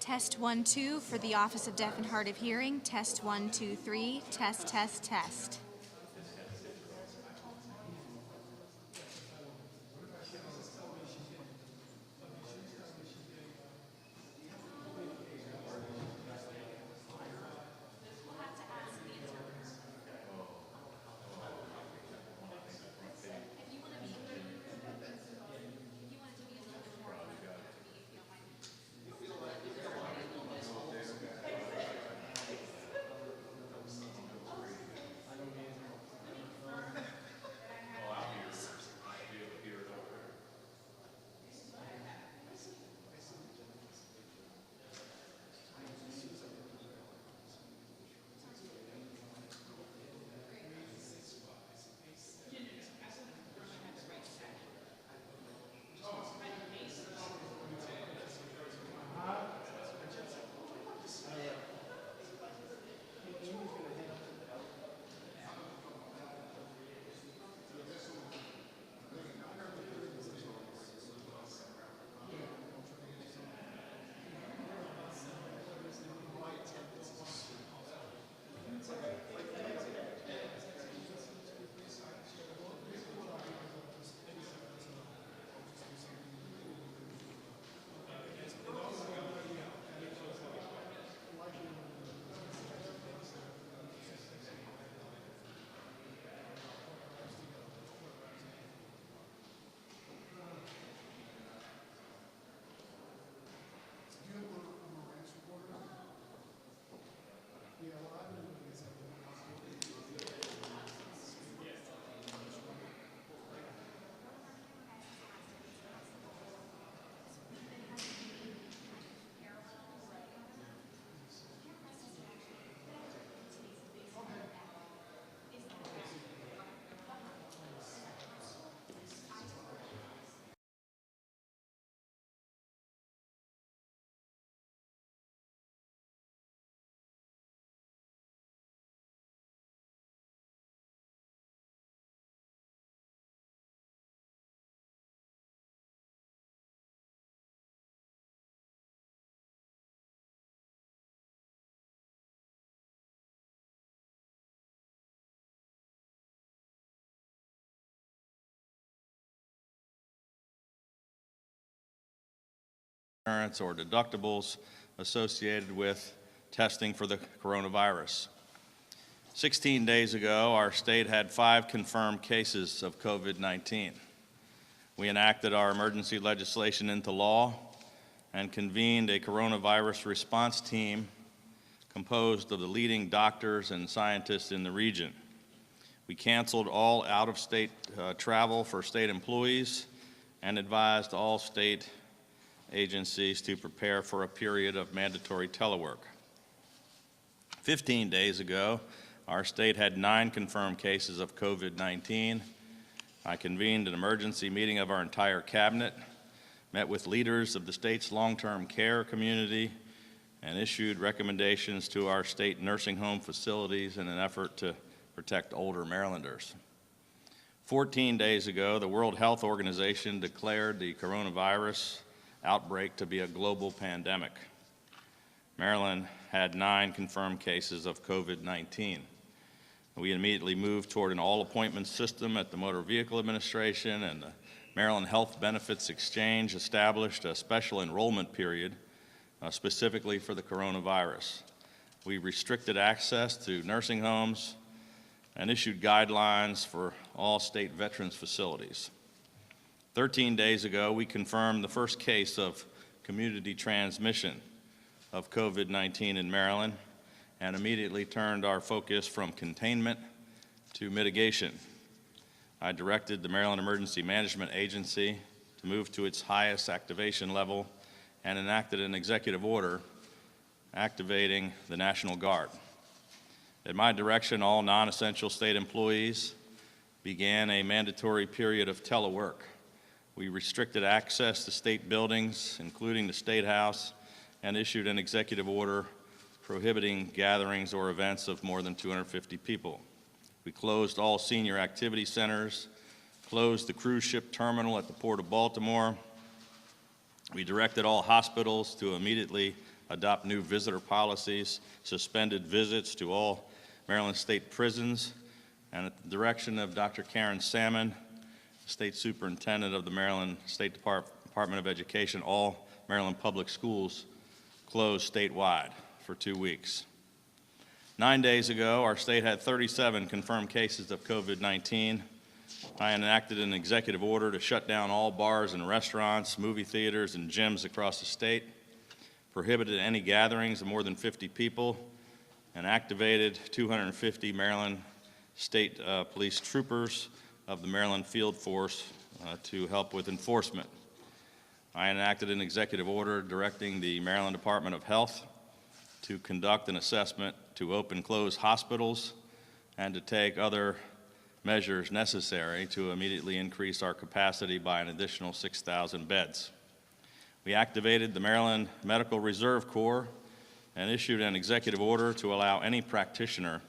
Test 1, 2 for the Office of Deaf and Hard of Hearing. Test 1, 2, 3. Test, test, test. Insurance or deductibles associated with testing for the coronavirus. 16 days ago, our state had 5 confirmed cases of COVID-19. We enacted our emergency legislation into law and convened a coronavirus response team composed of the leading doctors and scientists in the region. We canceled all out-of-state travel for state employees and advised all state agencies to prepare for a period of mandatory telework. 15 days ago, our state had 9 confirmed cases of COVID-19. I convened an emergency meeting of our entire cabinet, met with leaders of the state's long-term care community, and issued recommendations to our state nursing home facilities in an effort to protect older Marylanders. 14 days ago, the World Health Organization declared the coronavirus outbreak to be a global pandemic. Maryland had 9 confirmed cases of COVID-19. We immediately moved toward an all-appointment system at the Motor Vehicle Administration, and the Maryland Health Benefits Exchange established a special enrollment period specifically for the coronavirus. We restricted access to nursing homes and issued guidelines for all state veterans facilities. 13 days ago, we confirmed the first case of community transmission of COVID-19 in Maryland and immediately turned our focus from containment to mitigation. I directed the Maryland Emergency Management Agency to move to its highest activation level and enacted an executive order activating the National Guard. At my direction, all non-essential state employees began a mandatory period of telework. We restricted access to state buildings, including the State House, and issued an executive order prohibiting gatherings or events of more than 250 people. We closed all senior activity centers, closed the cruise ship terminal at the Port of Baltimore. We directed all hospitals to immediately adopt new visitor policies, suspended visits to all Maryland state prisons, and at the direction of Dr. Karen Salmon, State Superintendent of the Maryland State Department of Education, all Maryland public schools closed statewide for 2 weeks. 9 days ago, our state had 37 confirmed cases of COVID-19. I enacted an executive order to shut down all bars and restaurants, movie theaters, and gyms across the state, prohibited any gatherings of more than 50 people, and activated 250 Maryland State Police troopers of the Maryland Field Force to help with enforcement. I enacted an executive order directing the Maryland Department of Health to conduct an assessment to open closed hospitals and to take other measures necessary to immediately increase our capacity by an additional 6,000 beds. We activated the Maryland Medical Reserve Corps and issued an executive order to allow any practitioner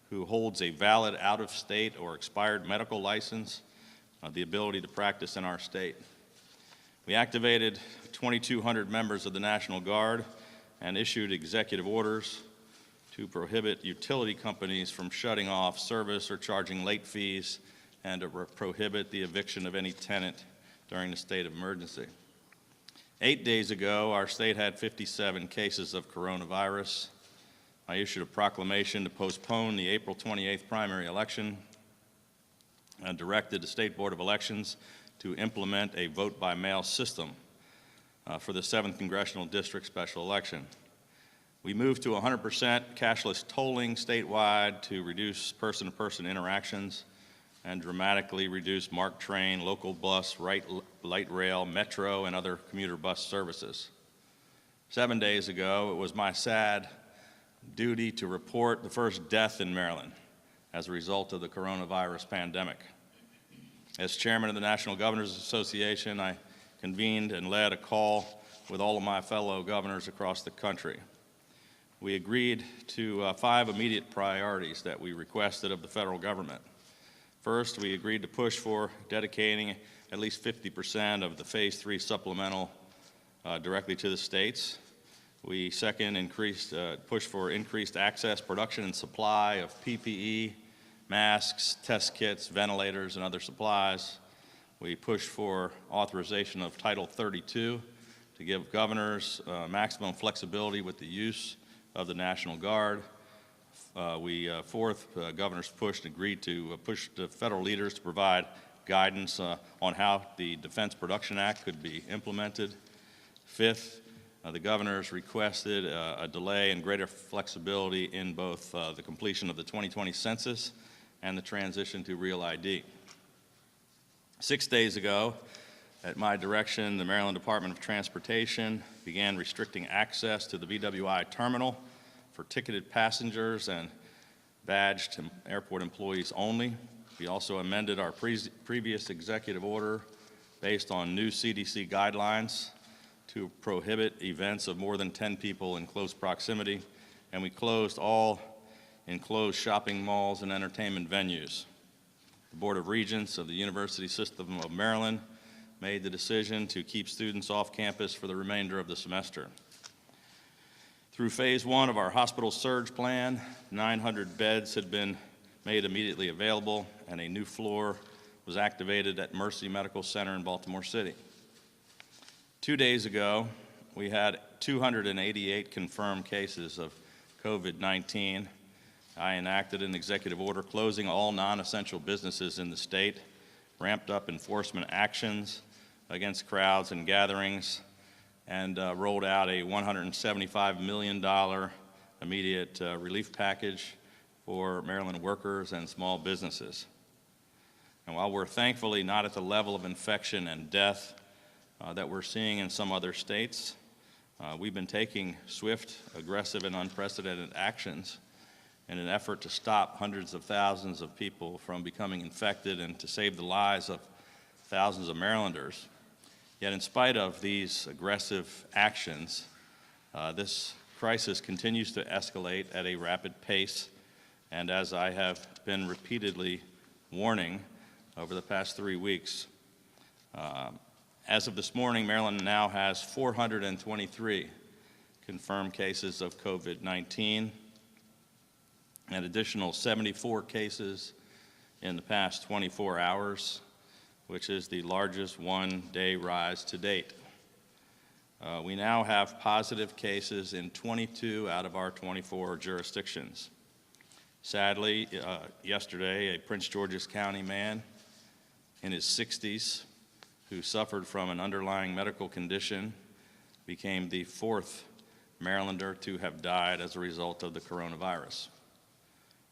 who holds a valid out-of-state or expired medical license the ability to practice in our state. We activated 2,200 members of the National Guard and issued executive orders to prohibit utility companies from shutting off service or charging late fees, and to prohibit the eviction of any tenant during the state of emergency. 8 days ago, our state had 57 cases of coronavirus. I issued a proclamation to postpone the April 28th primary election and directed the State Board of Elections to implement a vote-by-mail system for the 7th Congressional District special election. We moved to 100% cashless tolling statewide to reduce person-to-person interactions and dramatically reduce MARC train, local bus, light rail, metro, and other commuter bus services. 7 days ago, it was my sad duty to report the first death in Maryland as a result of the coronavirus pandemic. As chairman of the National Governors Association, I convened and led a call with all of my fellow governors across the country. We agreed to 5 immediate priorities that we requested of the federal government. First, we agreed to push for dedicating at least 50% of the Phase 3 supplemental directly to the states. We second push for increased access, production, and supply of PPE, masks, test kits, ventilators, and other supplies. We pushed for authorization of Title 32 to give governors maximum flexibility with the use of the National Guard. Fourth, governors agreed to push the federal leaders to provide guidance on how the Defense Production Act could be implemented. Fifth, the governors requested a delay and greater flexibility in both the completion of the 2020 census and the transition to Real ID. 6 days ago, at my direction, the Maryland Department of Transportation began restricting access to the BWI terminal for ticketed passengers and badged airport employees only. We also amended our previous executive order based on new CDC guidelines to prohibit events of more than 10 people in close proximity, and we closed all enclosed shopping malls and entertainment venues. The Board of Regents of the University System of Maryland made the decision to keep students off campus for the remainder of the semester. Through Phase 1 of our hospital surge plan, 900 beds had been made immediately available, and a new floor was activated at Mercy Medical Center in Baltimore City. 2 days ago, we had 288 confirmed cases of COVID-19. I enacted an executive order closing all non-essential businesses in the state, ramped up enforcement actions against crowds and gatherings, and rolled out a $175 million immediate relief package for Maryland workers and small businesses. And while we're thankfully not at the level of infection and death that we're seeing in some other states, we've been taking swift, aggressive, and unprecedented actions in an effort to stop hundreds of thousands of people from becoming infected and to save the lives of thousands of Marylanders. Yet in spite of these aggressive actions, this crisis continues to escalate at a rapid pace, and as I have been repeatedly warning over the past 3 weeks, as of this morning, Maryland now has 423 confirmed cases of COVID-19, an additional 74 cases in the past 24 hours, which is the largest one-day rise to date. We now have positive cases in 22 out of our 24 jurisdictions. Sadly, yesterday, a Prince George's County man in his 60s who suffered from an underlying medical condition became the fourth Marylander to have died as a result of the coronavirus.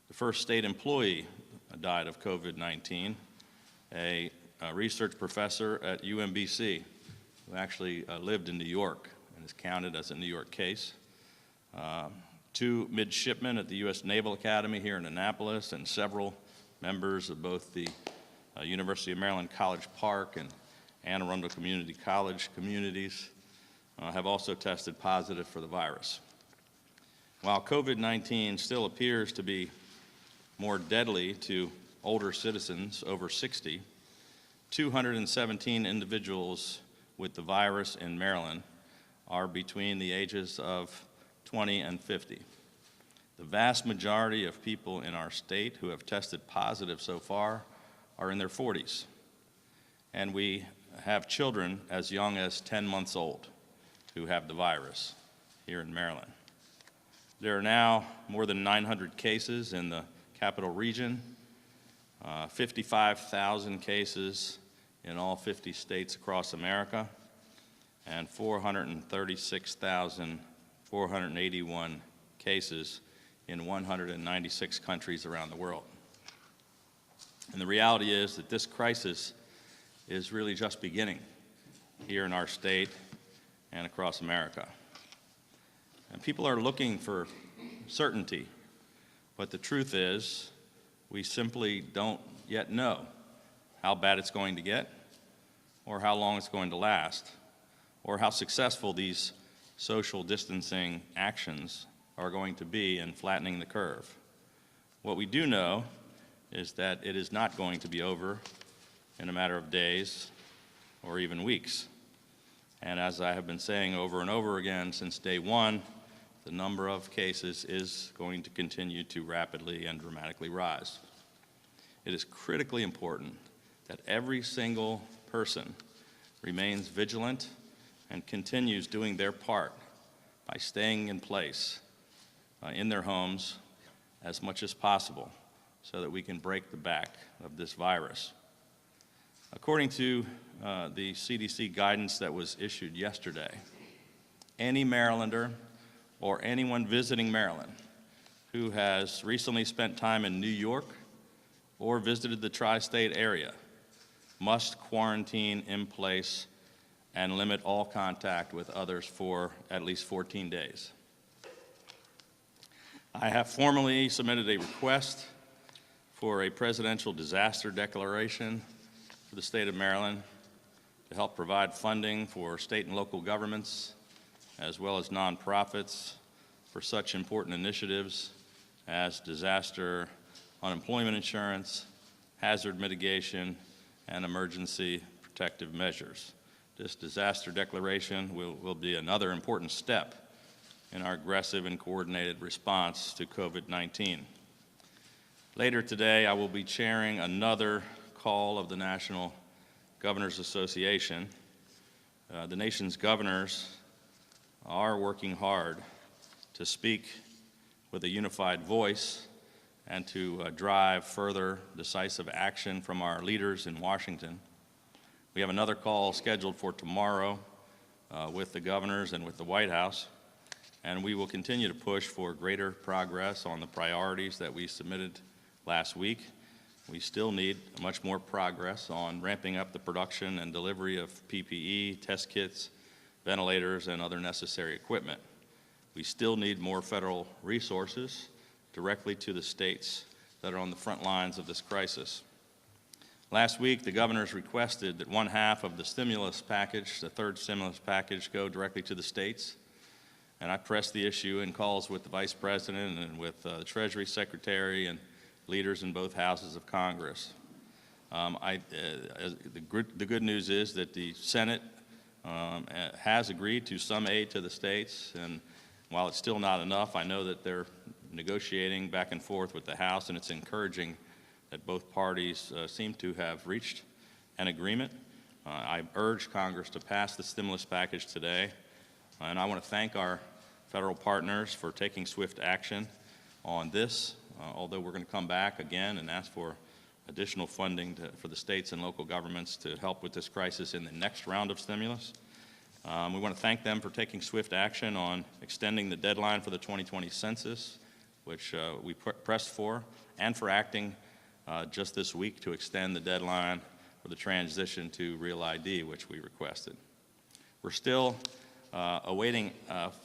The first state employee died of COVID-19, a research professor at UMBC who actually lived in New York and is counted as a New York case. Two midshipmen at the U.S. Naval Academy here in Annapolis and several members of both the University of Maryland College Park and Anne Arundel Community College communities have also tested positive for the virus. While COVID-19 still appears to be more deadly to older citizens over 60, 217 individuals with the virus in Maryland are between the ages of 20 and 50. The vast majority of people in our state who have tested positive so far are in their 40s. And we have children as young as 10 months old who have the virus here in Maryland. There are now more than 900 cases in the Capital Region, 55,000 cases in all 50 states across America, and 436,481 cases in 196 countries around the world. And the reality is that this crisis is really just beginning here in our state and across America. And people are looking for certainty, but the truth is we simply don't yet know how bad it's going to get, or how long it's going to last, or how successful these social distancing actions are going to be in flattening the curve. What we do know is that it is not going to be over in a matter of days or even weeks. And as I have been saying over and over again since day one, the number of cases is going to continue to rapidly and dramatically rise. It is critically important that every single person remains vigilant and continues doing their part by staying in place in their homes as much as possible so that we can break the back of this virus. According to the CDC guidance that was issued yesterday, any Marylander or anyone visiting Maryland who has recently spent time in New York or visited the tri-state area must quarantine in place and limit all contact with others for at least 14 days. I have formally submitted a request for a presidential disaster declaration for the state of Maryland to help provide funding for state and local governments as well as nonprofits for such important initiatives as disaster unemployment insurance, hazard mitigation, and emergency protective measures. This disaster declaration will be another important step in our aggressive and coordinated response to COVID-19. Later today, I will be chairing another call of the National Governors Association. The nation's governors are working hard to speak with a unified voice and to drive further decisive action from our leaders in Washington. We have another call scheduled for tomorrow with the governors and with the White House, and we will continue to push for greater progress on the priorities that we submitted last week. We still need much more progress on ramping up the production and delivery of PPE, test kits, ventilators, and other necessary equipment. We still need more federal resources directly to the states that are on the front lines of this crisis. Last week, the governors requested that one half of the stimulus package, the third stimulus package, go directly to the states. And I pressed the issue in calls with the Vice President and with the Treasury Secretary and leaders in both houses of Congress. The good news is that the Senate has agreed to some aid to the states, and While it's still not enough, I know that they're negotiating back and forth with the House, and it's encouraging that both parties seem to have reached an agreement. I urge Congress to pass the stimulus package today, and I want to thank our federal partners for taking swift action on this, although we're going to come back again and ask for additional funding for the states and local governments to help with this crisis in the next round of stimulus. We want to thank them for taking swift action on extending the deadline for the 2020 census, which we pressed for, and for acting just this week to extend the deadline for the transition to Real ID, which we requested. We're still awaiting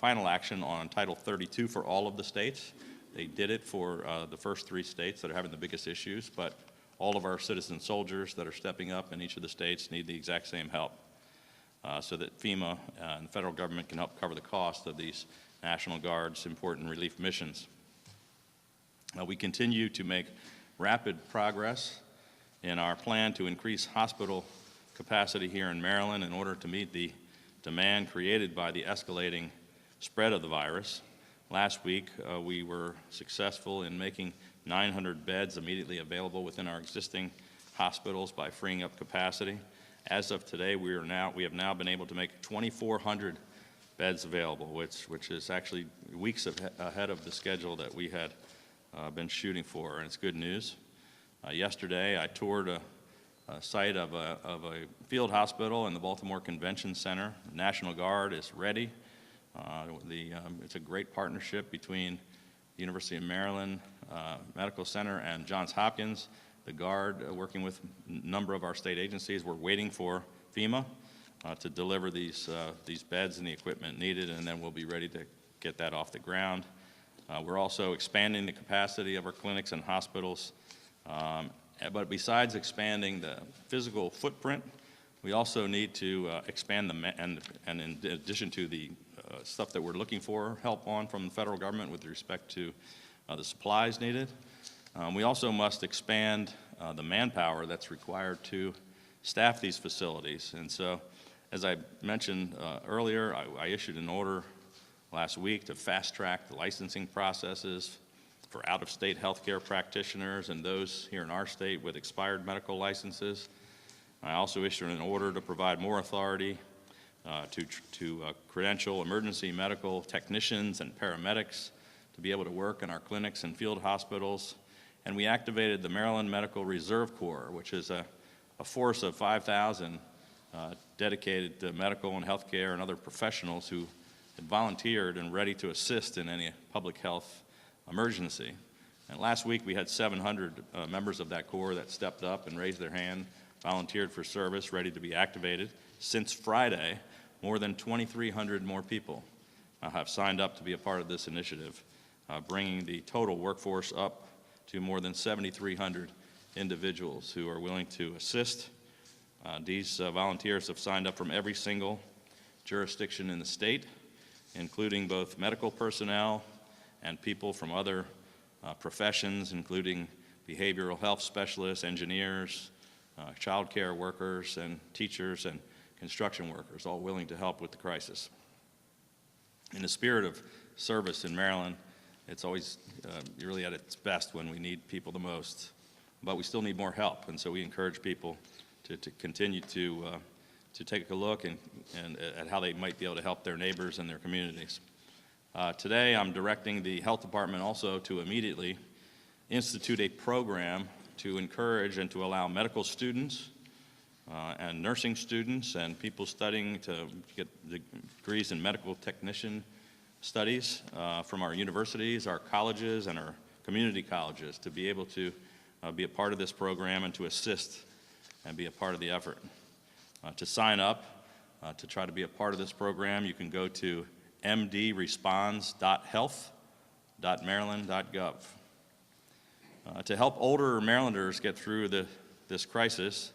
final action on Title 32 for all of the states. They did it for the first 3 states that are having the biggest issues, but all of our citizen soldiers that are stepping up in each of the states need the exact same help so that FEMA and the federal government can help cover the cost of these National Guard's important relief missions. We continue to make rapid progress in our plan to increase hospital capacity here in Maryland in order to meet the demand created by the escalating spread of the virus. Last week, we were successful in making 900 beds immediately available within our existing hospitals by freeing up capacity. As of today, we have now been able to make 2,400 beds available, which is actually weeks ahead of the schedule that we had been shooting for, and it's good news. Yesterday, I toured a site of a field hospital in the Baltimore Convention Center. The National Guard is ready. It's a great partnership between the University of Maryland Medical Center and Johns Hopkins. The Guard, working with a number of our state agencies, we're waiting for FEMA to deliver these beds and the equipment needed, and then we'll be ready to get that off the ground. We're also expanding the capacity of our clinics and hospitals. But besides expanding the physical footprint, we also need to expand and in addition to the stuff that we're looking for help on from the federal government with respect to the supplies needed, we also must expand the manpower that's required to staff these facilities. And so, as I mentioned earlier, I issued an order last week to fast-track the licensing processes for out-of-state healthcare practitioners and those here in our state with expired medical licenses. I also issued an order to provide more authority to credential emergency medical technicians and paramedics to be able to work in our clinics and field hospitals. And we activated the Maryland Medical Reserve Corps, which is a force of 5,000 dedicated to medical and healthcare and other professionals who had volunteered and ready to assist in any public health emergency. And last week we had 700 members of that corps that stepped up and raised their hand, volunteered for service, ready to be activated. Since Friday, more than 2,300 more people have signed up to be a part of this initiative, bringing the total workforce up to more than 7,300 individuals who are willing to assist. These volunteers have signed up from every single jurisdiction in the state, including both medical personnel and people from other professions, including behavioral health specialists, engineers, child care workers, and teachers and construction workers, all willing to help with the crisis. In the spirit of service in Maryland, it's always really at its best when we need people the most, but we still need more help, and so we encourage people to continue to take a look and at how they might be able to help their neighbors and their communities. Today, I'm directing the health department also to immediately institute a program to encourage and to allow medical students and nursing students and people studying to get degrees in medical technician studies from our universities, our colleges, and our community colleges to be able to be a part of this program and to assist and be a part of the effort. To sign up, to try to be a part of this program, you can go to mdresponds.health.maryland.gov. To help older Marylanders get through this crisis,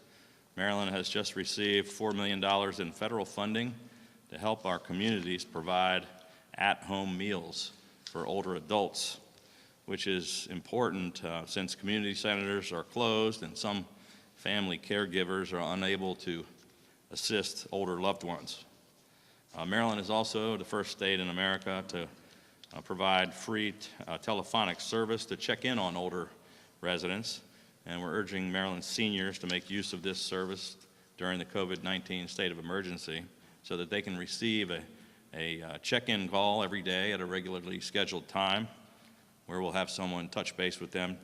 Maryland has just received $4 million in federal funding to help our communities provide at-home meals for older adults, which is important since community centers are closed and some family caregivers are unable to assist older loved ones. Maryland is also the first state in America to provide free telephonic service to check in on older residents, and we're urging Maryland seniors to make use of this service during the COVID-19 state of emergency so that they can receive a check-in call every day at a regularly scheduled time where we'll have someone touch base with them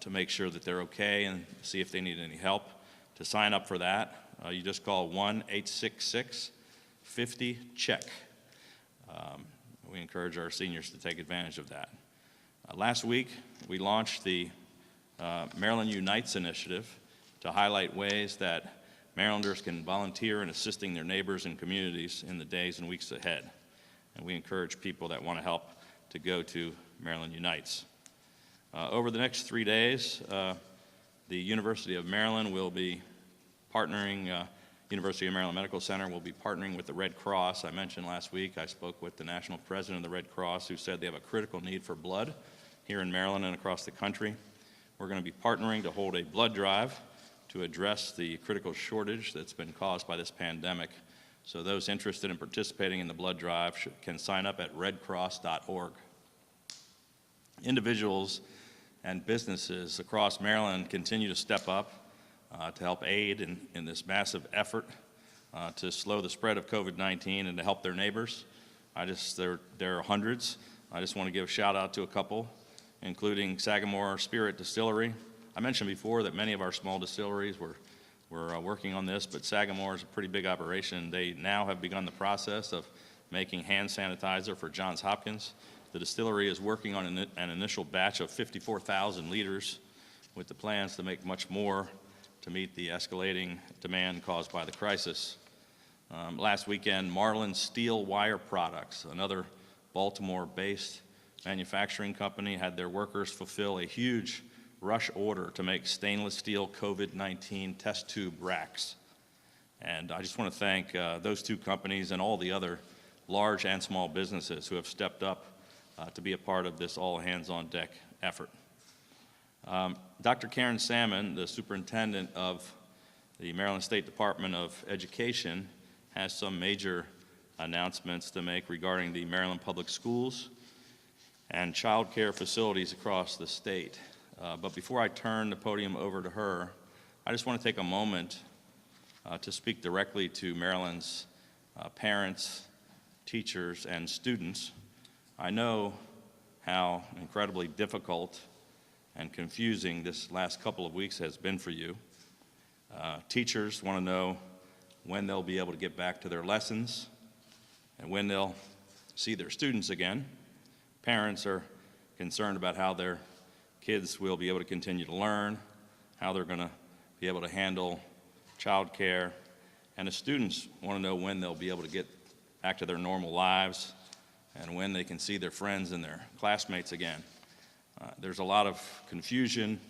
to make sure that they're okay and see if they need any help. To sign up for that, you just call 1-866-50-CHECK. We encourage our seniors to take advantage of that. Last week, we launched the Maryland Unites initiative to highlight ways that Marylanders can volunteer in assisting their neighbors and communities in the days and weeks ahead. And we encourage people that want to help to go to Maryland Unites. Over the next 3 days, the University of Maryland will be partnering, University of Maryland Medical Center will be partnering with the Red Cross. I mentioned last week, I spoke with the national president of the Red Cross who said they have a critical need for blood here in Maryland and across the country. We're going to be partnering to hold a blood drive to address the critical shortage that's been caused by this pandemic. So those interested in participating in the blood drive can sign up at redcross.org. Individuals and businesses across Maryland continue to step up to help aid in this massive effort to slow the spread of COVID-19 and to help their neighbors. There are hundreds. I just want to give a shout out to a couple, including Sagamore Spirit Distillery. I mentioned before that many of our small distilleries were working on this, but Sagamore is a pretty big operation. They now have begun the process of making hand sanitizer for Johns Hopkins. The distillery is working on an initial batch of 54,000 liters with the plans to make much more to meet the escalating demand caused by the crisis. Last weekend, Marlin Steel Wire Products, another Baltimore-based manufacturing company, had their workers fulfill a huge rush order to make stainless steel COVID-19 test tube racks. And I just want to thank those two companies and all the other large and small businesses who have stepped up to be a part of this all-hands-on-deck effort. Dr. Karen Salmon, the superintendent of the Maryland State Department of Education, has some major announcements to make regarding the Maryland Public Schools and child care facilities across the state. But before I turn the podium over to her, I just want to take a moment to speak directly to Maryland's parents, teachers, and students. I know how incredibly difficult and confusing this last couple of weeks has been for you. Teachers want to know when they'll be able to get back to their lessons and when they'll see their students again. Parents are concerned about how their kids will be able to continue to learn, how they're going to be able to handle child care, and the students want to know when they'll be able to get back to their normal lives and when they can see their friends and their classmates again. There's a lot of confusion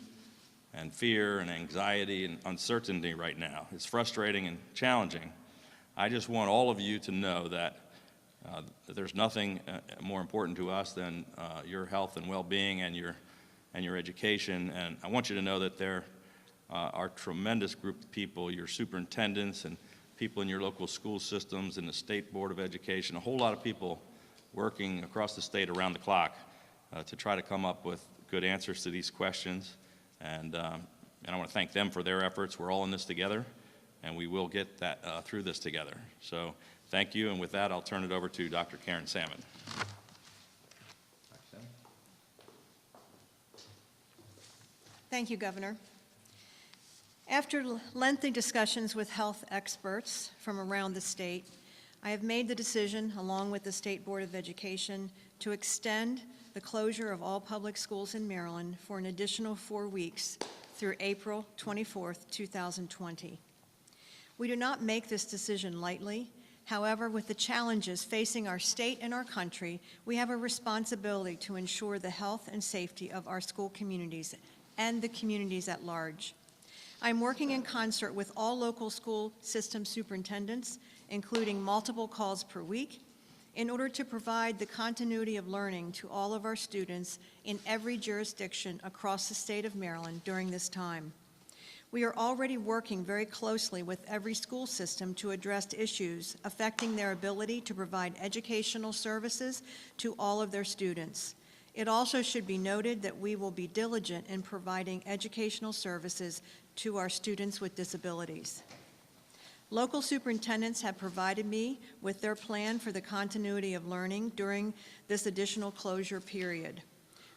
and fear and anxiety and uncertainty right now. It's frustrating and challenging. I just want all of you to know that there's nothing more important to us than your health and well-being and your education. And I want you to know that there are a tremendous group of people, your superintendents and people in your local school systems and the State Board of Education, a whole lot of people working across the state around the clock to try to come up with good answers to these questions. And I want to thank them for their efforts. We're all in this together, and we will get that through this together. So thank you, and with that, I'll turn it over to Dr. Karen Salmon. Thank you, Governor. After lengthy discussions with health experts from around the state, I have made the decision, along with the State Board of Education, to extend the closure of all public schools in Maryland for an additional 4 weeks through April 24th, 2020. We do not make this decision lightly. However, with the challenges facing our state and our country, we have a responsibility to ensure the health and safety of our school communities and the communities at large. I'm working in concert with all local school system superintendents, including multiple calls per week, in order to provide the continuity of learning to all of our students in every jurisdiction across the state of Maryland during this time. We are already working very closely with every school system to address issues affecting their ability to provide educational services to all of their students. It also should be noted that we will be diligent in providing educational services to our students with disabilities. Local superintendents have provided me with their plan for the continuity of learning during this additional closure period.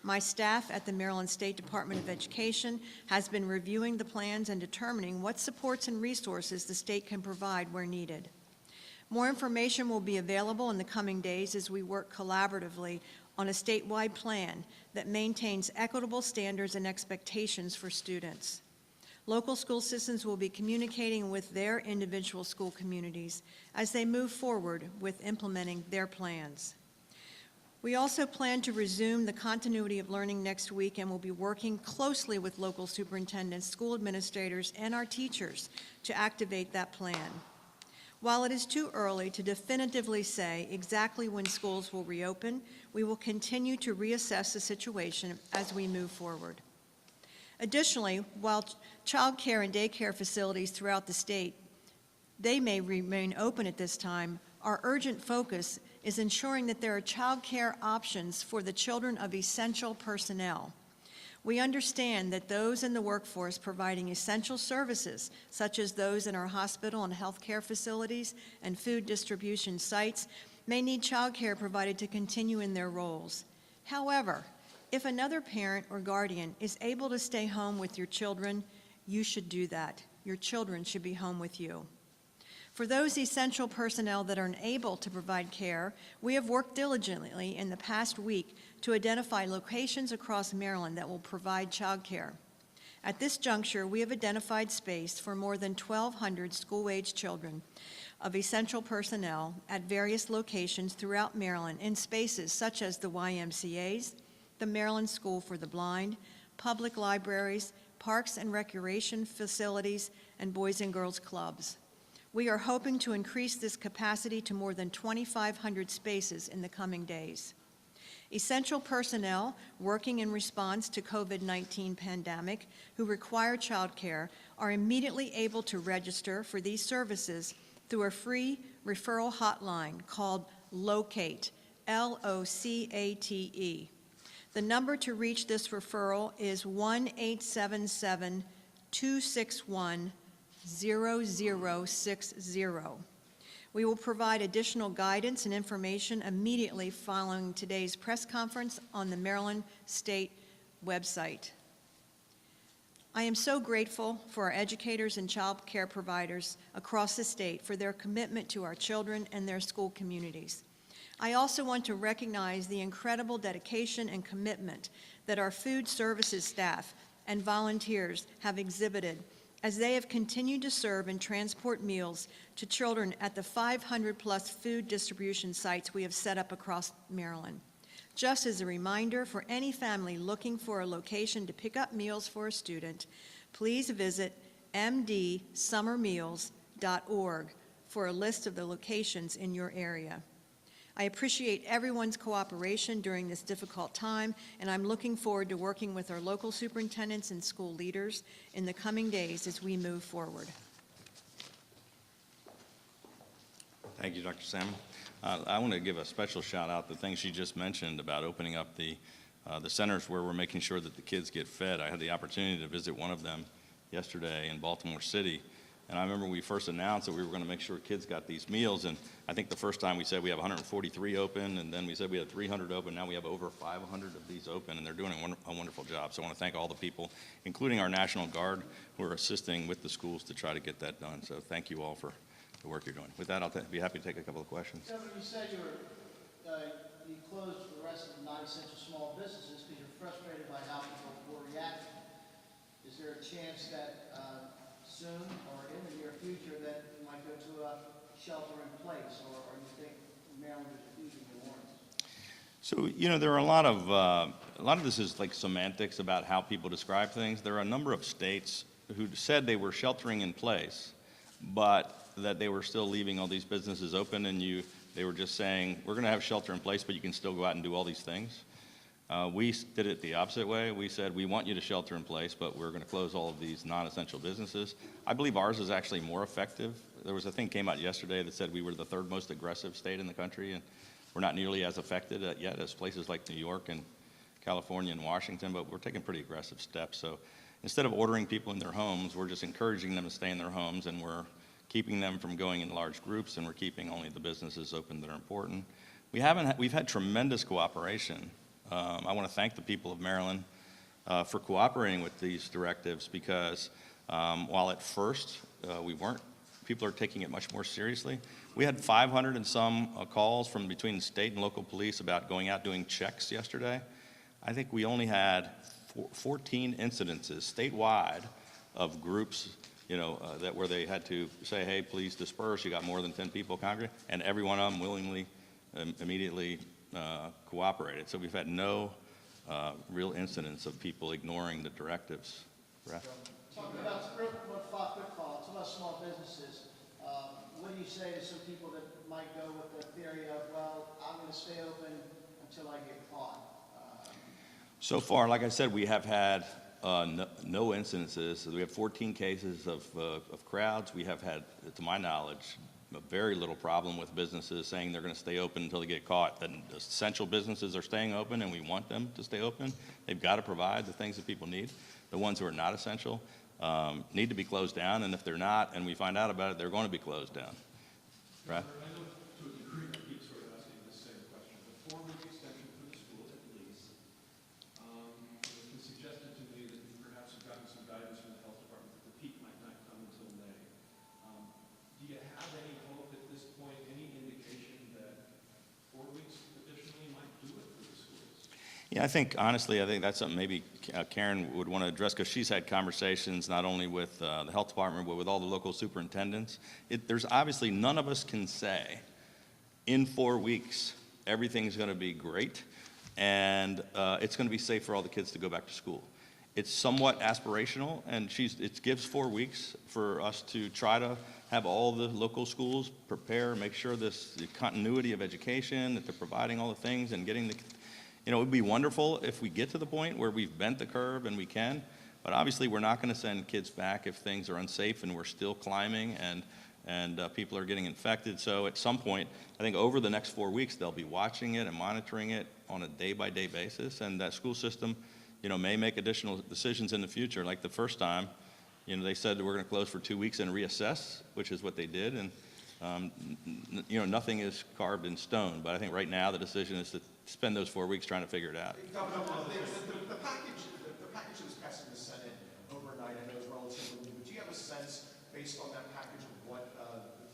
My staff at the Maryland State Department of Education has been reviewing the plans and determining what supports and resources the state can provide where needed. More information will be available in the coming days as we work collaboratively on a statewide plan that maintains equitable standards and expectations for students. Local school systems will be communicating with their individual school communities as they move forward with implementing their plans. We also plan to resume the continuity of learning next week and will be working closely with local superintendents, school administrators, and our teachers to activate that plan. While it is too early to definitively say exactly when schools will reopen, we will continue to reassess the situation as we move forward. Additionally, while child care and daycare facilities throughout the state, they may remain open at this time, our urgent focus is ensuring that there are child care options for the children of essential personnel. We understand that those in the workforce providing essential services, such as those in our hospital and healthcare facilities and food distribution sites, may need child care provided to continue in their roles. However, if another parent or guardian is able to stay home with your children, you should do that. Your children should be home with you. For those essential personnel that are unable to provide care, we have worked diligently in the past week to identify locations across Maryland that will provide child care. At this juncture, we have identified space for more than 1,200 school-age children of essential personnel at various locations throughout Maryland in spaces such as the YMCA's, the Maryland School for the Blind, public libraries, parks and recreation facilities, and boys and girls clubs. We are hoping to increase this capacity to more than 2,500 spaces in the coming days. Essential personnel working in response to COVID-19 pandemic who require child care are immediately able to register for these services through a free referral hotline called LOCATE, L-O-C-A-T-E. The number to reach this referral is 1-877-261-0060. We will provide additional guidance and information immediately following today's press conference on the Maryland State website. I am so grateful for our educators and child care providers across the state for their commitment to our children and their school communities. I also want to recognize the incredible dedication and commitment that our food services staff and volunteers have exhibited as they have continued to serve and transport meals to children at the 500-plus food distribution sites we have set up across Maryland. Just as a reminder, for any family looking for a location to pick up meals for a student, please visit mdsummermeals.org for a list of the locations in your area. I appreciate everyone's cooperation during this difficult time, and I'm looking forward to working with our local superintendents and school leaders in the coming days as we move forward. Thank you, Dr. Salmon. I want to give a special shout out to the things she just mentioned about opening up the centers where we're making sure that the kids get fed. I had the opportunity to visit one of them yesterday in Baltimore City. And I remember we first announced that we were going to make sure kids got these meals, and I think the first time we said we have 143 open, and then we said we had 300 open. Now we have over 500 of these open, and they're doing a wonderful job. So I want to thank all the people, including our National Guard, who are assisting with the schools to try to get that done. So thank you all for the work you're doing. With that, I'll be happy to take a couple of questions. Governor, you said you closed the rest of the non-essential small businesses because you're frustrated by how people were reacting. Is there a chance that soon or in the near future that you might go to a shelter in place, or you think Maryland is refusing your warrants? So, there are a lot of this is like semantics about how people describe things. There are a number of states who said they were sheltering in place, but that they were still leaving all these businesses open, and they were just saying, we're going to have shelter in place, but you can still go out and do all these things. We did it the opposite way. We said, we want you to shelter in place, but we're going to close all of these non-essential businesses. I believe ours is actually more effective. There was a thing came out yesterday that said we were the third most aggressive state in the country, and we're not nearly as affected yet as places like New York and California and Washington, but we're taking pretty aggressive steps. So instead of ordering people in their homes, we're just encouraging them to stay in their homes, and we're keeping them from going in large groups, and we're keeping only the businesses open that are important. We've had tremendous cooperation. I want to thank the people of Maryland for cooperating with these directives, because while at first people are taking it much more seriously. We had 500 and some calls from between the state and local police about going out doing checks yesterday. I think we only had 14 incidences statewide of groups, that where they had to say, hey, please disperse, you got more than 10 people congregate, and every one of them willingly, immediately cooperated. So we've had no real incidents of people ignoring the directives. Talking about, quick follow-up, talking about small businesses, what do you say to some people that might go with the theory of, well, I'm going to stay open until I get caught? So far, like I said, we have had no incidences. We have 14 cases of crowds. We have had, to my knowledge, a very little problem with businesses saying they're going to stay open until they get caught. Then essential businesses are staying open, and we want them to stay open. They've got to provide the things that people need. The ones who are not essential need to be closed down, and if they're not, and we find out about it, they're going to be closed down. Right? I know to a degree I keep sort of asking the same question. The 4-week extension for the schools at least, it's been suggested to me that perhaps you've gotten some guidance from the health department that the peak might not come until May. Do you have any hope at this point, any indication that 4 weeks additionally might do it for the schools? Yeah, honestly, I think that's something maybe Karen would want to address, because she's had conversations not only with the health department, but with all the local superintendents. There's obviously, none of us can say in 4 weeks everything's going to be great and it's going to be safe for all the kids to go back to school. It's somewhat aspirational, and it gives 4 weeks for us to try to have all the local schools prepare, make sure the continuity of education, that they're providing all the things and getting it would be wonderful if we get to the point where we've bent the curve and we can, but obviously we're not going to send kids back if things are unsafe and we're still climbing and people are getting infected. So at some point, I think over the next 4 weeks, they'll be watching it and monitoring it on a day-by-day basis, and that school system, may make additional decisions in the future. Like the first time, they said that we're going to close for 2 weeks and reassess, which is what they did, and nothing is carved in stone. But I think right now the decision is to spend those 4 weeks trying to figure it out. Governor, the package that was passed in the Senate overnight, I know is relatively new. Do you have a sense, based on that package, of what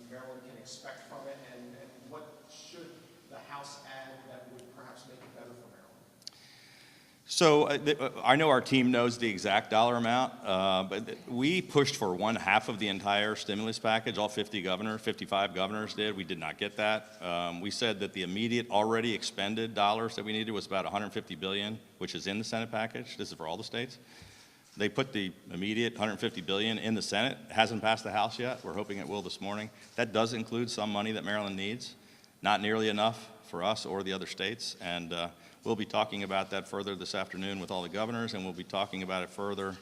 Maryland can expect from it, and what should the House add that would perhaps make it better for Maryland? So I know our team knows the exact dollar amount, but we pushed for 1/2 of the entire stimulus package. All 55 governors did. We did not get that. We said that the immediate already expended dollars that we needed was about $150 billion, which is in the Senate package. This is for all the states. They put the immediate $150 billion in the Senate. It hasn't passed the House yet. We're hoping it will this morning. That does include some money that Maryland needs. Not nearly enough for us or the other states, and we'll be talking about that further this afternoon with all the governors, and we'll be talking about it further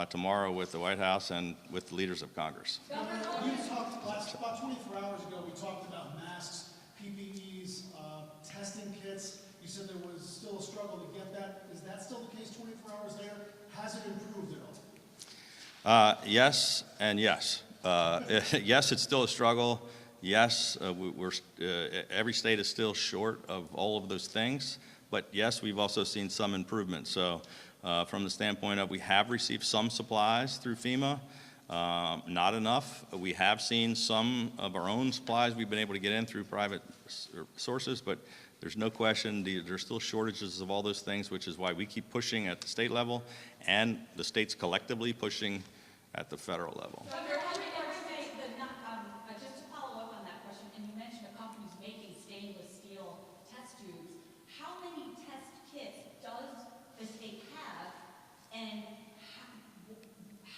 tomorrow with the White House and with the leaders of Congress. Governor, you talked about 24 hours ago, we talked about masks, PPEs, testing kits. You said there was still a struggle to get that. Is that still the case 24 hours later? Has it improved at all? Yes and yes. Yes, it's still a struggle. Yes, every state is still short of all of those things. But yes, we've also seen some improvement. So from the standpoint of, we have received some supplies through FEMA, not enough. We have seen some of our own supplies we've been able to get in through private sources, but there's no question there's still shortages of all those things, which is why we keep pushing at the state level and the states collectively pushing at the federal level. Governor, how many are saying that just to follow up on that question, and you mentioned a company's making stainless steel test tubes. How many test kits does the state have, and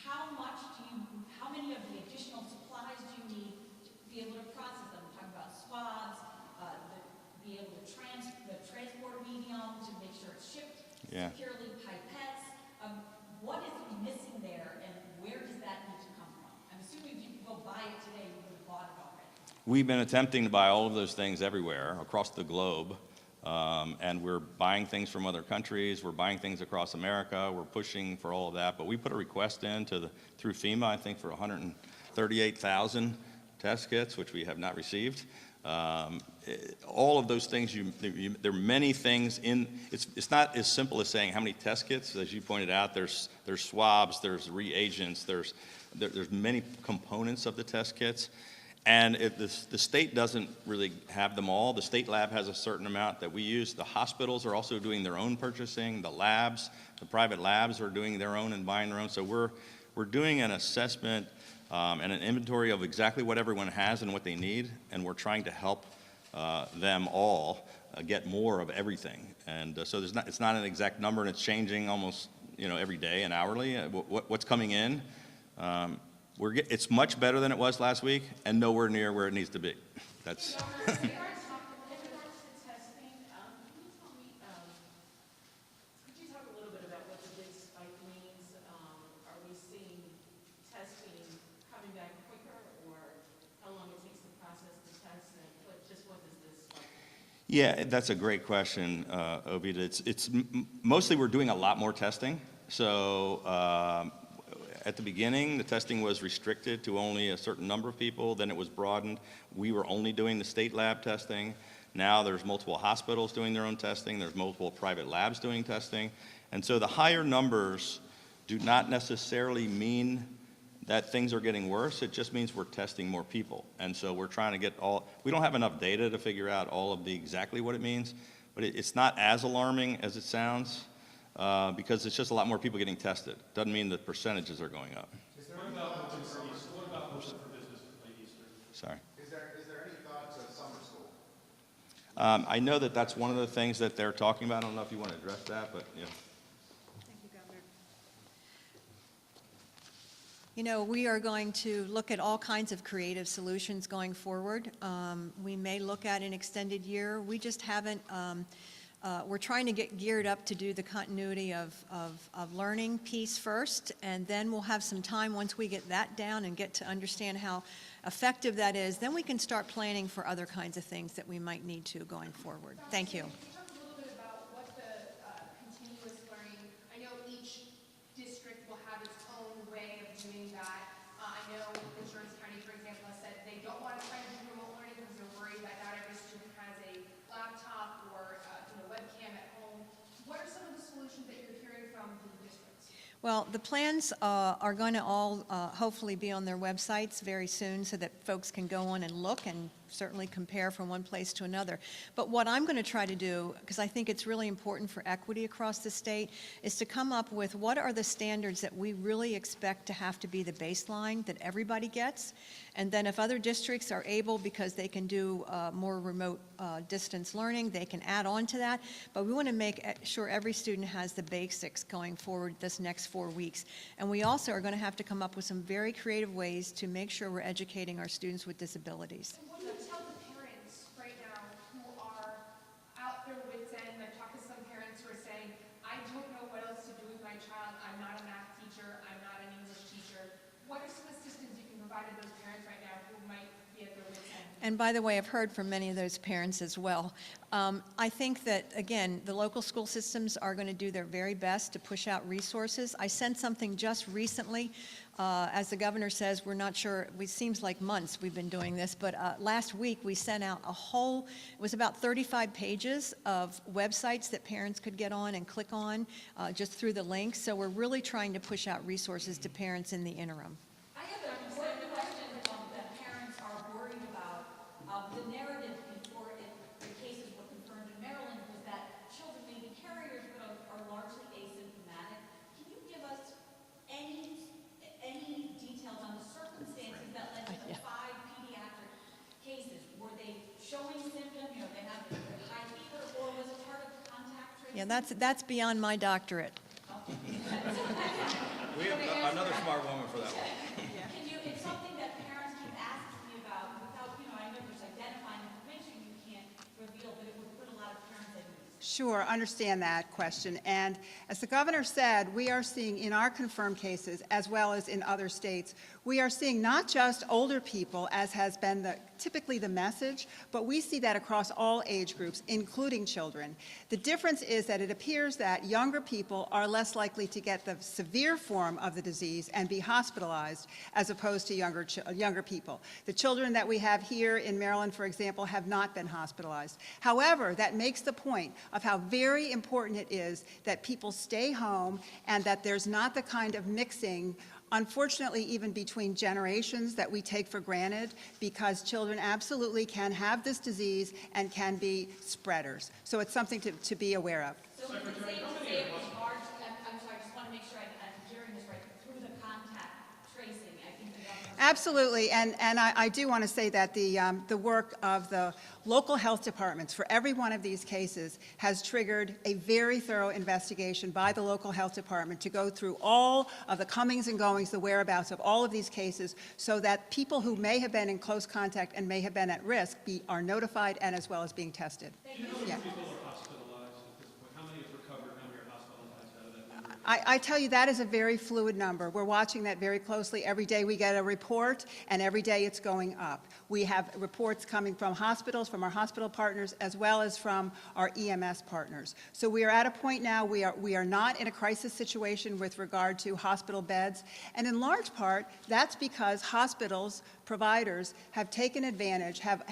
how many of the additional supplies do you need to be able to process them? We're talking about swabs, be able to the transporter medium to make sure it's Yeah. securely pipettes? What is missing there, and where does that need to come from? I'm assuming if you could go buy it today, you would have bought it already. We've been attempting to buy all of those things everywhere across the globe, and we're buying things from other countries. We're buying things across America. We're pushing for all of that. But we put a request in through FEMA, I think, for 138,000 test kits, which we have not received. All of those things, there are many things in. It's not as simple as saying how many test kits. As you pointed out, there's swabs, there's reagents, there's many components of the test kits. And if the state doesn't really have them all. The state lab has a certain amount that we use. The hospitals are also doing their own purchasing. The labs, the private labs are doing their own and buying their own. So we're doing an assessment and an inventory of exactly what everyone has and what they need, and we're trying to help them all get more of everything. And so it's not an exact number, and it's changing almost every day and hourly. What's coming in? It's much better than it was last week, and nowhere near where it needs to be. That's. In regards to testing, could you talk a little bit about what the big spike means? Are we seeing testing coming back quicker, or how long it takes to process the test, and what does this spike mean? Yeah, that's a great question, Ovita. It's mostly we're doing a lot more testing. So at the beginning, the testing was restricted to only a certain number of people. Then it was broadened. We were only doing the state lab testing. Now there's multiple hospitals doing their own testing. There's multiple private labs doing testing. And so the higher numbers do not necessarily mean that things are getting worse. It just means we're testing more people. And so we're trying to get we don't have enough data to figure out all of exactly what it means, but it's not as alarming as it sounds because it's just a lot more people getting tested. Doesn't mean the percentages are going up. What about open for Easter? What about open for business for Easter? Sorry. Is there any thought to summer school? I know that's one of the things that they're talking about. I don't know if you want to address that, but yeah. Thank you, Governor. We are going to look at all kinds of creative solutions going forward. We may look at an extended year. We just haven't, we're trying to get geared up to do the continuity of learning piece first, and then we'll have some time once we get that down and get to understand how effective that is. Then we can start planning for other kinds of things that we might need to going forward. Thank you. Can you talk a little bit about what the continuous learning, I know each district will have its own way of doing that. I know Insurance County, for example, has said they don't want to try to do remote learning because they're worried that not every student has a laptop or webcam at home. What are some of the solutions that you're hearing from the districts? Well, the plans are going to all hopefully be on their websites very soon so that folks can go on and look and certainly compare from one place to another. But what I'm going to try to do, because I think it's really important for equity across the state, is to come up with what are the standards that we really expect to have to be the baseline that everybody gets. And then if other districts are able, because they can do more remote distance learning, they can add on to that. But we want to make sure every student has the basics going forward this next 4 weeks. And we also are going to have to come up with some very creative ways to make sure we're educating our students with disabilities. What do you tell the parents right now who are out there with end? I've talked to some parents who are saying, I don't know what else to do with my child. I'm not a math teacher. I'm not an English teacher. What are some assistance you can provide to those parents right now who might be at their wit's end? And by the way, I've heard from many of those parents as well. I think that, again, the local school systems are going to do their very best to push out resources. I sent something just recently. As the governor says, we're not sure, it seems like months we've been doing this, but last week we sent out it was about 35 pages of websites that parents could get on and click on just through the links. So we're really trying to push out resources to parents in the interim. I have an important question that parents are worried about. The narrative before the cases were confirmed in Maryland was that children may be carriers but are largely asymptomatic. Can you give us any details on the circumstances that led to the 5 pediatric cases? Were they showing symptoms? They have high fever, or was it part of contact tracing? Yeah, that's beyond my doctorate. We have another smart woman for that one. It's something that parents keep asking me about without, I know there's identifying information you can't reveal, but it would put a lot of parents at ease. Sure, understand that question. And as the governor said, we are seeing in our confirmed cases, as well as in other states, we are seeing not just older people, as has been typically the message, but we see that across all age groups, including children. The difference is that it appears that younger people are less likely to get the severe form of the disease and be hospitalized, as opposed to younger people. The children that we have here in Maryland, for example, have not been hospitalized. However, that makes the point of how very important it is that people stay home and that there's not the kind of mixing, unfortunately, even between generations, that we take for granted, because children absolutely can have this disease and can be spreaders. So it's something to be aware of. So we can say it was large, I'm sorry, I just want to make sure I'm hearing this right, through the contact tracing, I think the governor. Absolutely, and I do want to say that the work of the local health departments for every one of these cases has triggered a very thorough investigation by the local health department to go through all of the comings and goings, the whereabouts of all of these cases, so that people who may have been in close contact and may have been at risk are notified, and as well as being tested. Do you know how Yeah. many people are hospitalized at this point? How many have recovered? How many are hospitalized out of that number? I tell you, that is a very fluid number. We're watching that very closely. Every day we get a report, and every day it's going up. We have reports coming from hospitals, from our hospital partners, as well as from our EMS partners. So we are at a point now, we are not in a crisis situation with regard to hospital beds, and in large part, that's because hospitals, providers, have taken advantage, have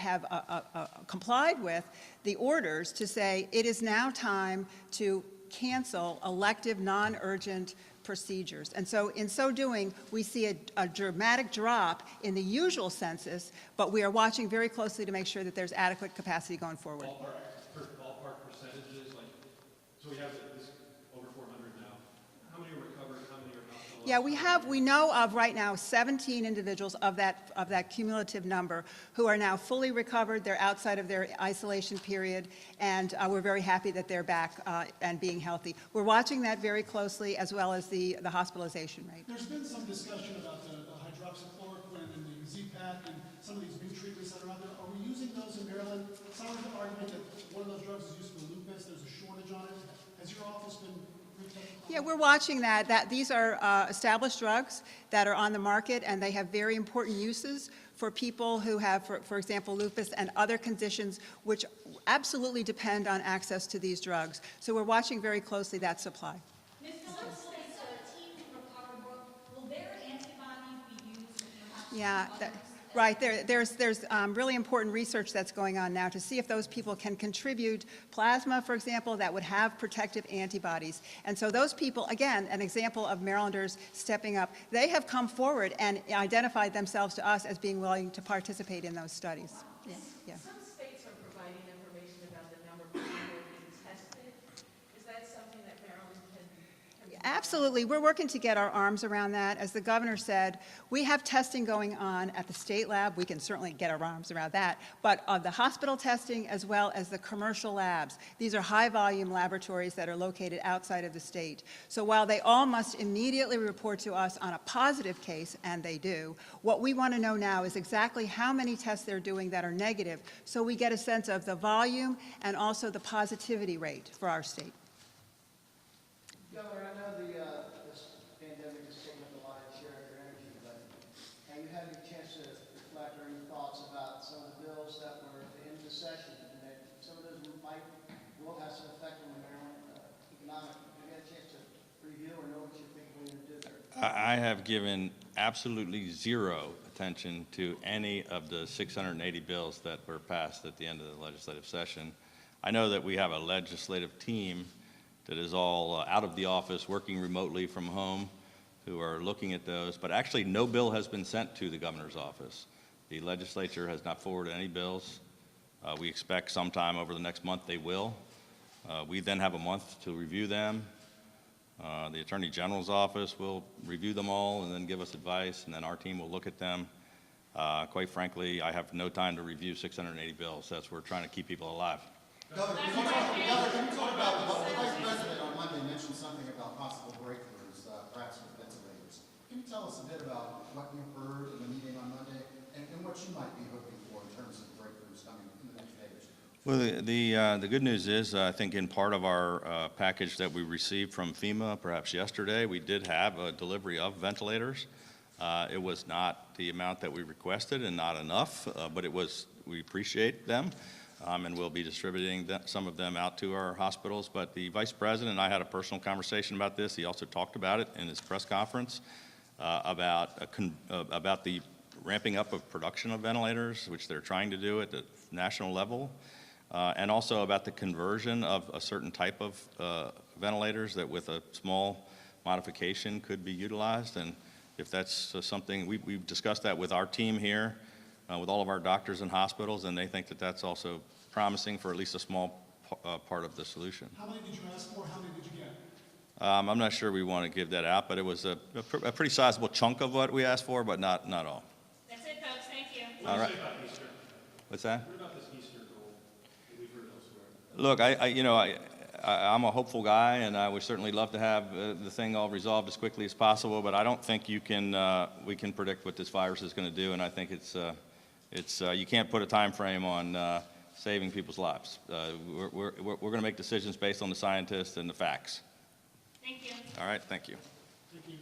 complied with the orders to say it is now time to cancel elective, non-urgent procedures. And so in so doing, we see a dramatic drop in the usual census, but we are watching very closely to make sure that there's adequate capacity going forward. Ballpark percentages, like, so we have this over 400 now. How many are recovered? How many are hospitalized? Yeah, we know of right now 17 individuals of that cumulative number who are now fully recovered. They're outside of their isolation period, and we're very happy that they're back and being healthy. We're watching that very closely, as well as the hospitalization rate. There's been some discussion about the hydroxychloroquine and the Z-Pak and some of these new treatments that are out there. Are we using those in Maryland? Some of the argument that one of those drugs is used for lupus, there's a shortage on it. Has your office been reached out? Yeah, we're watching that. These are established drugs that are on the market, and they have very important uses for people who have, for example, lupus and other conditions which absolutely depend on access to these drugs. So we're watching very closely that supply. Ms. Phillips, will they 17 recovered, will their antibodies be used if you have Yeah, right. There's really important research that's going on now to see if those people can contribute plasma, for example, that would have protective antibodies. And so those people, again, an example of Marylanders stepping up, they have come forward and identified themselves to us as being willing to participate in those studies. Yeah. Some states are providing information about the number of people being tested. Is that something that Maryland can Absolutely. We're working to get our arms around that. As the governor said, we have testing going on at the state lab. We can certainly get our arms around that. But the hospital testing, as well as the commercial labs, these are high-volume laboratories that are located outside of the state. So while they all must immediately report to us on a positive case, and they do, what we want to know now is exactly how many tests they're doing that are negative, so we get a sense of the volume and also the positivity rate for our state. Governor, I know this pandemic has taken up a lot of share of your energy, but have you had a chance to reflect or any thoughts about some of the bills that were at the end of the session, and that some of those will have some effect on the Maryland economic? Have you had a chance to review or know what you think we're going to do there? I have given absolutely zero attention to any of the 680 bills that were passed at the end of the legislative session. I know that we have a legislative team that is all out of the office, working remotely from home, who are looking at those. But actually, no bill has been sent to the governor's office. The legislature has not forwarded any bills. We expect sometime over the next month they will. We then have a month to review them. The Attorney General's office will review them all and then give us advice, and then our team will look at them. Quite frankly, I have no time to review 680 bills. We're trying to keep people alive. Governor, can you talk about the Vice President on Monday mentioned something about possible breakthroughs, perhaps with ventilators. Can you tell us a bit about what you heard in the meeting on Monday and what you might be hoping for in terms of breakthroughs coming in the next day or two? Well, the good news is, I think in part of our package that we received from FEMA, perhaps yesterday, we did have a delivery of ventilators. It was not the amount that we requested and not enough, but we appreciate them, and we'll be distributing some of them out to our hospitals. But the Vice President and I had a personal conversation about this. He also talked about it in his press conference about the ramping up of production of ventilators, which they're trying to do at the national level. And also about the conversion of a certain type of ventilators that with a small modification could be utilized. And if that's something, we've discussed that with our team here, with all of our doctors and hospitals, and they think that that's also promising for at least a small part of the solution. How many did you ask for? How many did you get? I'm not sure we want to give that out, but it was a pretty sizable chunk of what we asked for, but not all. That's it, folks, thank you. All right. What do you say about Easter? What's that? What about this Easter goal that we've heard elsewhere? Look, I'm a hopeful guy, and I would certainly love to have the thing all resolved as quickly as possible, but I don't think we can predict what this virus is going to do, and I think you can't put a time frame on saving people's lives. We're going to make decisions based on the scientists and the facts. Thank you. All right, thank you. Thank you.